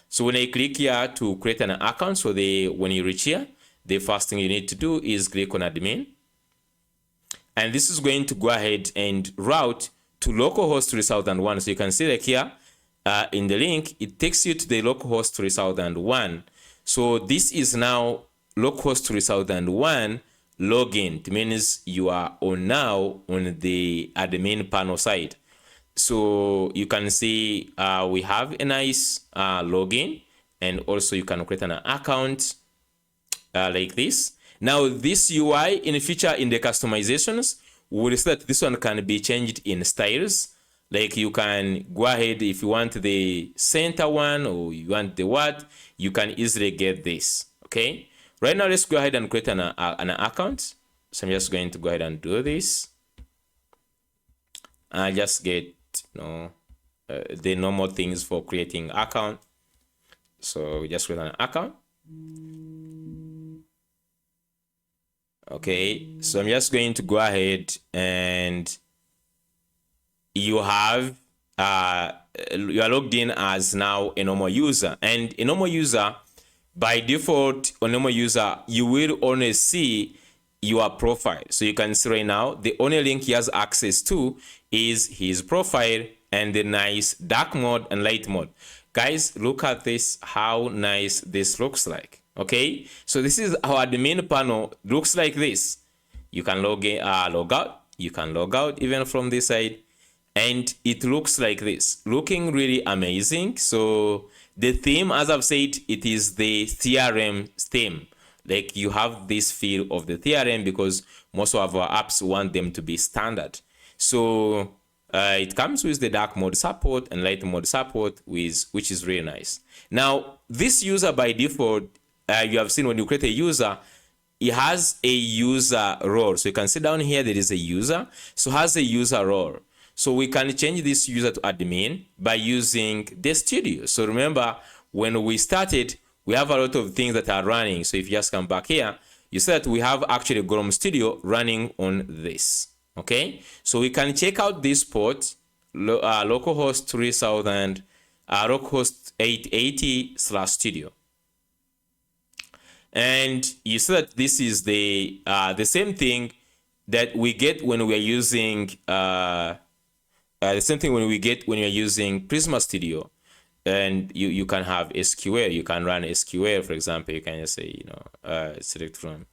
So when I click here to create an account, so when you reach here, the first thing you need to do is click on admin. And this is going to go ahead and route to localhost 3001. So you can see like here, in the link, it takes you to the localhost 3001. So this is now localhost 3001 login. It means you are now on the admin panel side. So you can see we have a nice login, and also you can create an account like this. Now this UI in the future in the customizations, we'll see that this one can be changed in styles. Like you can go ahead if you want the center one or you want the what, you can easily get this. Okay, right now let's go ahead and create an account. So I'm just going to go ahead and do this. I just get the normal things for creating account. So we just create an account. Okay, so I'm just going to go ahead and you have you are logged in as now a normal user, and a normal user by default, a normal user, you will only see your profile. So you can see right now the only link he has access to is his profile and the nice dark mode and light mode. Guys, look at this, how nice this looks like. Okay, so this is our admin panel, looks like this. You can log in, log out, you can log out even from this side, and it looks like this, looking really amazing. So the theme, as I've said, it is the CRM theme. Like you have this feel of the CRM because most of our apps want them to be standard. So it comes with the dark mode support and light mode support, which is really nice. Now this user by default, you have seen when you create a user, it has a user role. So you can see down here there is a user, so it has a user role. So we can change this user to admin by using the studio. So remember, when we started, we have a lot of things that are running. So if you just come back here, you see that we have actually GORM studio running on this. Okay, so we can check out this port, localhost 3000, localhost 880/studio. And you see that this is the same thing that we get when we are using the same thing when you're using Prisma Studio, and you can have SQL. You can run SQL, for example. You can just say, select from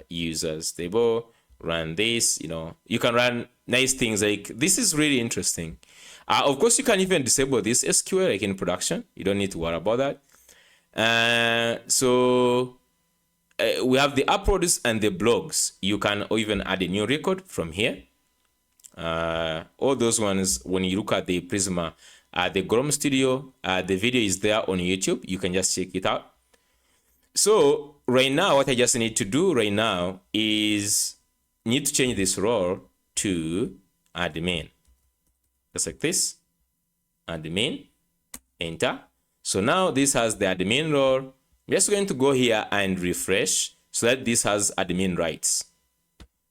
users table, run this. You can run nice things like this. Is really interesting. Of course, you can even disable this SQL like in production. You don't need to worry about that. So we have the uploads and the blogs. You can even add a new record from here. All those ones, when you look at the Prisma, the GORM studio, the video is there on YouTube. You can just check it out. So right now, what I just need to do right now is need to change this role to admin. Just like this, admin, enter. So now this has the admin role. I'm just going to go here and refresh so that this has admin rights.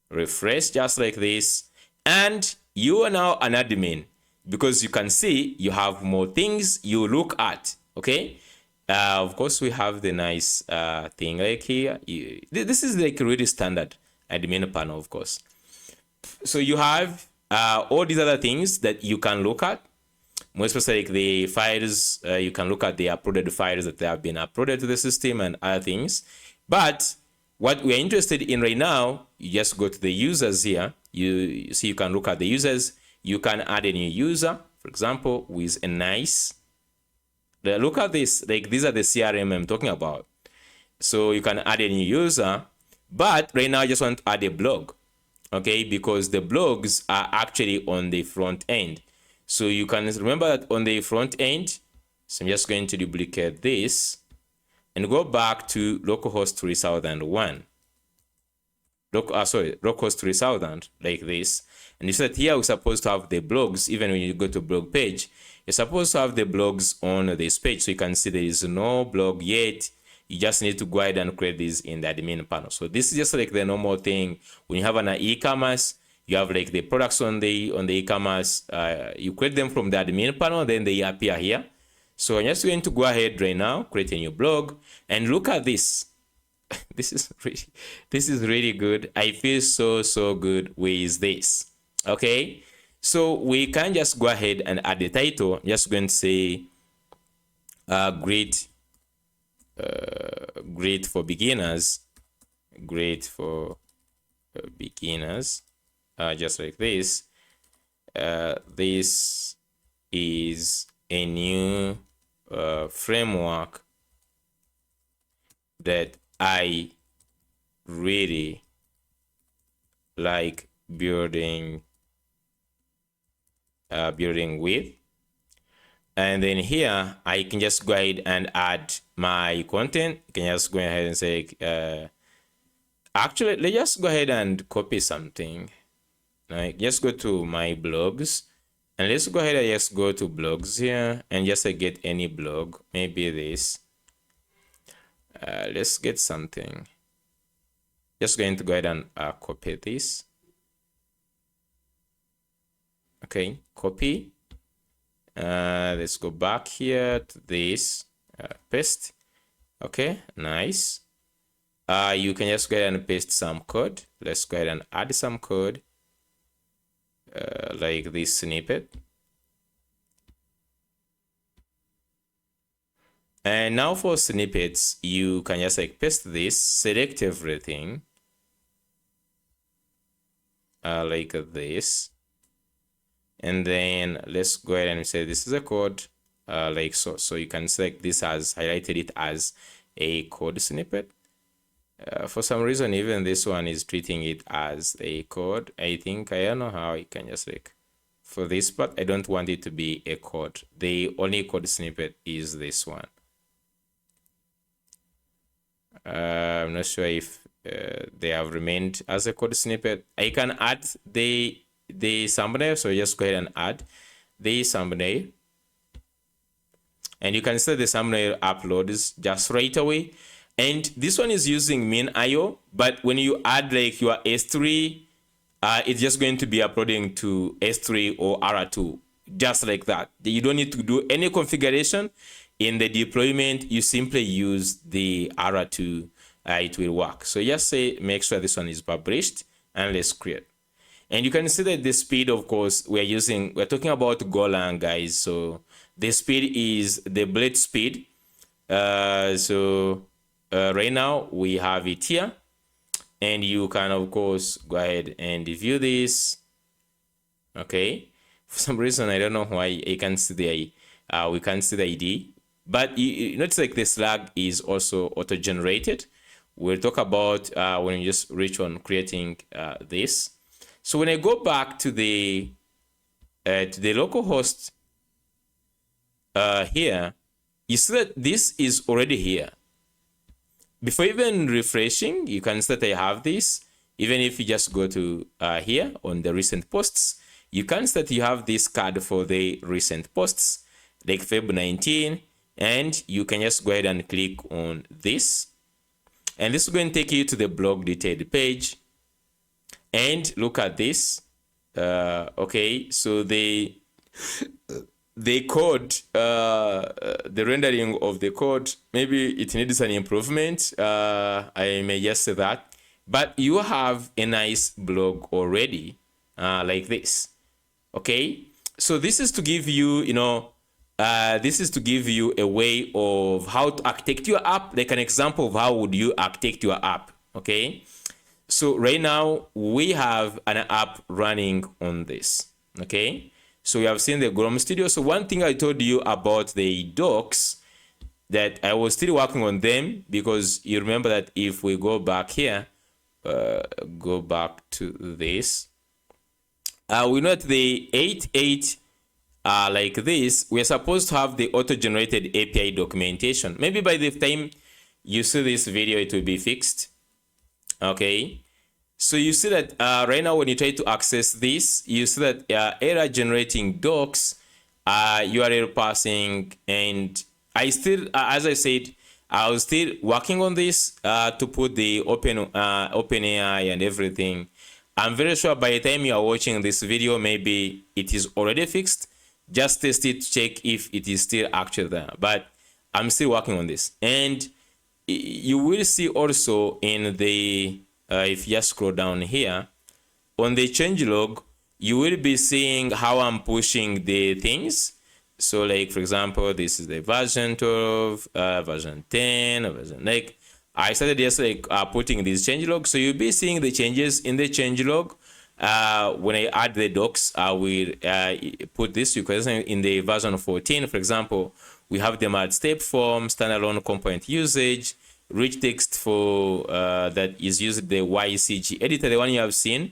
Refresh just like this. And you are now an admin because you can see you have more things you look at. Okay. Of course, we have the nice thing like here. This is like really standard admin panel, of course. So you have all these other things that you can look at. More especially like the files, you can look at the uploaded files that have been uploaded to the system and other things. But what we are interested in right now, you just go to the users here. You see, you can look at the users. You can add a new user, for example, with a nice. Look at this. Like these are the CRM I'm talking about. So you can add a new user, but right now I just want to add a blog, okay? Because the blogs are actually on the front end. So you can remember that on the front end. So I'm just going to duplicate this and go back to localhost 3001. Localhost 3000 like this. And you said here we're supposed to have the blogs. Even when you go to blog page, you're supposed to have the blogs on this page. So you can see there is no blog yet. You just need to go ahead and create this in the admin panel. So this is just like the normal thing. When you have an e-commerce, you have like the products on the e-commerce. You create them from the admin panel, then they appear here. So I'm just going to go ahead right now, create a new blog, and look at this. This is really good. I feel so good with this. Okay, so we can just go ahead and add the title. I'm just going to say great great for beginners, great for beginners, just like this. This is a new framework that I really like building with. And then here I can just go ahead and add my content. You can just go ahead and say actually, let's just go ahead and copy something. Like, just go to my blogs, and let's go ahead and just go to blogs here and just get any blog, maybe this. Let's get something. Just going to go ahead and copy this. Okay, copy. Let's go back here to this, paste. Okay, nice. You can just go ahead and paste some code. Let's go ahead and add some code, like this snippet. And now for snippets, you can just like paste this, select everything, like this. And then let's go ahead and say this is a code, like so. So you can select this as highlighted it as a code snippet. For some reason, even this one is treating it as a code. I don't know how you can just like, for this part, I don't want it to be a code. The only code snippet is this one. I'm not sure if they have remained as a code snippet. I can add the thumbnail, so just go ahead and add the thumbnail, and you can set the thumbnail uploads just right away. And this one is using min.io, but when you add like your S3, it's just going to be uploading to S3 or R2, just like that. You don't need to do any configuration in the deployment. You simply use the R2, it will work. So just say make sure this one is published, and let's create. And you can see that the speed, of course, we're talking about Golang, guys. So the speed is the blade speed. Right now we have it here, and you can of course go ahead and view this. Okay, for some reason I don't know why I can't see the we can't see the ID, but you notice like the slug is also auto-generated. We'll talk about when you just reach on creating this. So when I go back to the localhost here, you see that this is already here. Before even refreshing, you can see that I have this. Even if you just go to here on the recent posts, you can see that you have this card for the recent posts, like Feb 19, and you can just go ahead and click on this. And this is going to take you to the blog detailed page. And look at this. Okay, so the code, the rendering of the code, maybe it needs an improvement. I may just say that, but you have a nice blog already, like this. Okay, so this is to give you, this is to give you a way of how to architect your app, like an example of how would you architect your app. Okay, so right now we have an app running on this. Okay, so we have seen the GORM Studio. So one thing I told you about the docs, that I was still working on them, because you remember that if we go back here, go back to this, we know that the 8.8 like this, we're supposed to have the auto-generated API documentation. Maybe by the time you see this video, it will be fixed. Okay, so you see that right now when you try to access this, you see that error generating docs, URL passing, and I still, as I said, I was still working on this to put the OpenAI and everything. I'm very sure by the time you are watching this video, maybe it is already fixed. Just test it to check if it is still actually there. But I'm still working on this. And you will see also in the, if you just scroll down here, on the changelog, you will be seeing how I'm pushing the things. So like, for example, this is the version 12, version 10, version, like, I started just like putting these change logs. So you'll be seeing the changes in the change log. When I add the docs, I will put this because in the version 14, for example, we have them at step form, standalone component usage, rich text for that is used the YCG editor, the one you have seen,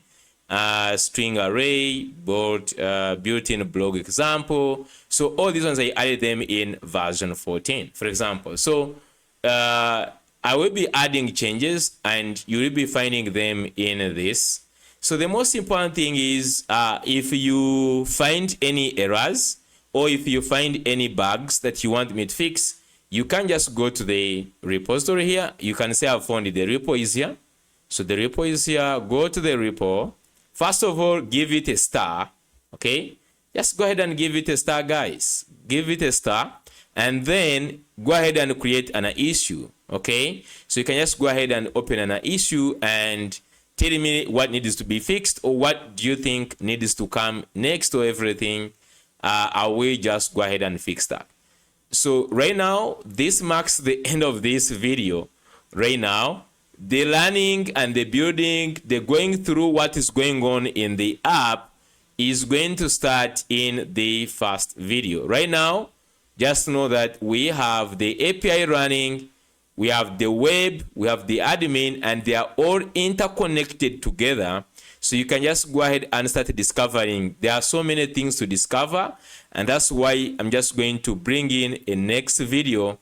string array, built-in blog example. So all these ones I added them in version 14, for example. So I will be adding changes and you will be finding them in this. So the most important thing is if you find any errors or if you find any bugs that you want me to fix, you can just go to the repository here. You can say I've found it. The repo is here. So the repo is here. Go to the repo. First of all, give it a star. Okay. Just go ahead and give it a star, guys. Give it a star. And then go ahead and create an issue. Okay. So you can just go ahead and open an issue and tell me what needs to be fixed or what do you think needs to come next to everything. I will just go ahead and fix that. So right now, this marks the end of this video. Right now, the learning and the building, the going through what is going on in the app is going to start in the first video. Right now, just know that we have the API running, we have the web, we have the admin, and they are all interconnected together. So you can just go ahead and start discovering. There are so many things to discover, and that's why I'm just going to bring in a next video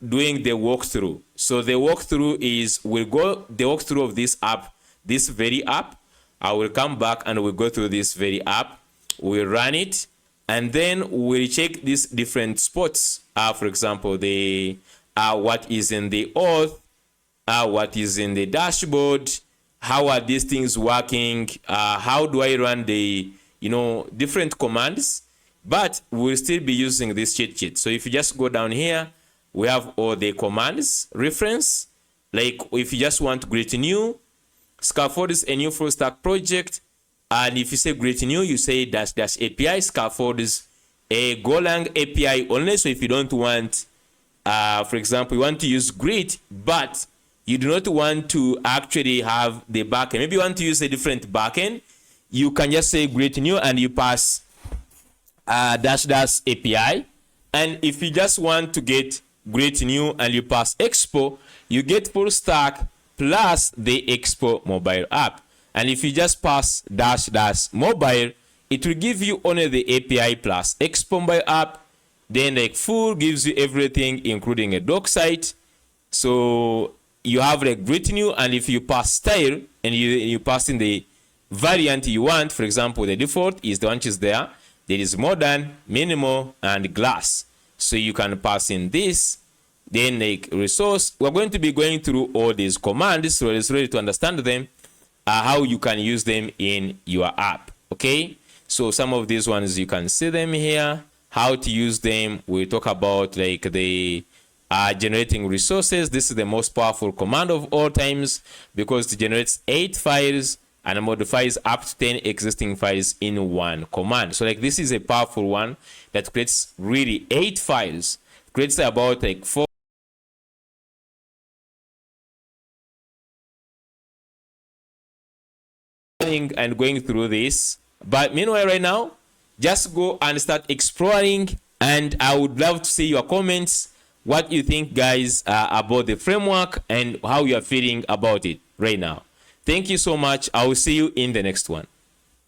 doing the walkthrough. So the walkthrough is, we'll go the walkthrough of this app, this very app. I will come back and we'll go through this very app. We'll run it, and then we'll check these different spots. For example, the what is in the auth, what is in the dashboard, how are these things working, how do I run the different commands. But we'll still be using this cheat sheet. So if you just go down here, we have all the commands reference. Like if you just want create new, scaffold is a new full stack project, and if you say create new, you say dash API. Scaffold is a Golang API only. So if you don't want, for example, you want to use grid, but you do not want to actually have the backend, maybe you want to use a different backend, you can just say create new and you pass dash API. And if you just want to get create new and you pass expo, you get full stack plus the expo mobile app. And if you just pass dash mobile, it will give you only the API plus expo mobile app. Then like full gives you everything, including a doc site. So you have like create new, and if you pass style and you pass in the variant you want, for example, the default is the one which is there. There is modern, minimal, and glass. So you can pass in this. Then like resource, we're going to be going through all these commands, so it's ready to understand them, how you can use them in your app. Okay, so some of these ones you can see them here, how to use them. We talk about like the generating resources. This is the most powerful command of all times because it generates 8 files and modifies up to 10 existing files in one command. So like this is a powerful one that creates really 8 files, creates about like 4 and going through this. But meanwhile, right now, just go and start exploring, and I would love to see your comments, what you think, guys, about the framework and how you are feeling about it right now. Thank you so much. I will see you in the next one.